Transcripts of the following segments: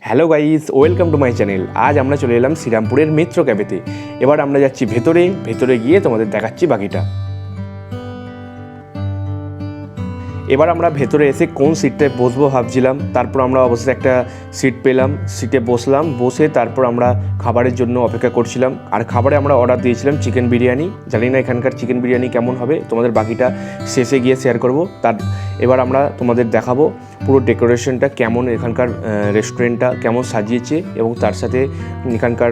Hello guys, welcome to my channel. আজ আমরা চলে এলাম শ্রীরামপুরের মিত্র ক্যাফেতে। এবার আমরা যাচ্ছি ভেতরে গিয়ে তোমাদের দেখাচ্ছি বাকিটা। এবার আমরা ভেতরে এসে কোন সিটটায় বসবো ভাবছিলাম, তারপর আমরা অবশ্যই একটা সিট পেলাম, সিটে বসলাম। বসে তারপর আমরা খাবারের জন্য অপেক্ষা করছিলাম। আর খাবারে আমরা অর্ডার দিয়েছিলাম চিকেন বিরিয়ানি। জানি না এখানকার চিকেন বিরিয়ানি কেমন হবে, তোমাদের বাকিটা শেষে গিয়ে শেয়ার করব। এবার আমরা তোমাদের দেখাবো পুরো ডেকোরেশনটা কেমন, এখানকার রেস্টুরেন্টটা কেমন সাজিয়েছে এবং তার সাথে এখানকার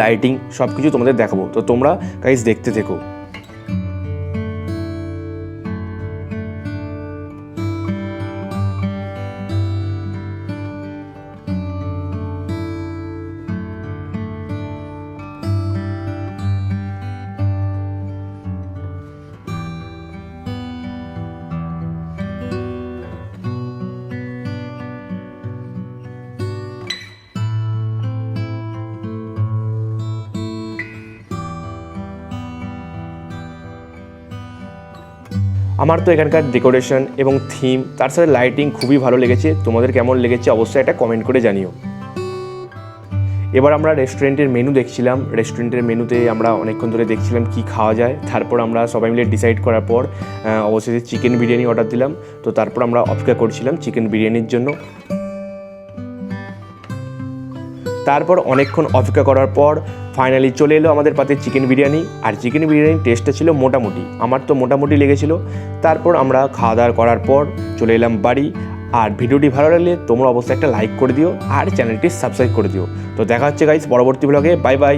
লাইটিং সব কিছু তোমাদের দেখাবো। তো তোমরা গাইস দেখতে থেকো। আমার তো এখানকার ডেকোরেশন এবং থিম তার সাথে লাইটিং খুবই ভালো লেগেছে। তোমাদের কেমন লেগেছে অবশ্যই একটা কমেন্ট করে জানিও। এবার আমরা রেস্টুরেন্টের মেনু দেখছিলাম। রেস্টুরেন্টের মেনুতে আমরা অনেকক্ষণ ধরে দেখছিলাম কি খাওয়া যায়। তারপর আমরা সবাই মিলে ডিসাইড করার পর অবশ্যই চিকেন বিরিয়ানি অর্ডার দিলাম। তো তারপর আমরা অপেক্ষা করছিলাম চিকেন বিরিয়ানির জন্য। তারপর অনেকক্ষণ অপেক্ষা করার পর ফাইনালি চলে এলো আমাদের পাতে চিকেন বিরিয়ানি। আর চিকেন বিরিয়ানির টেস্টটা ছিল মোটামুটি, আমার তো মোটামুটি লেগেছিলো। তারপর আমরা খাওয়া দাওয়া করার পর চলে এলাম বাড়ি। আর ভিডিওটি ভালো লাগলে তোমরা অবশ্যই একটা লাইক করে দিও আর চ্যানেলটি সাবস্ক্রাইব করে দিও। তো দেখা হচ্ছে গাইস পরবর্তী ব্লগে। Bye bye.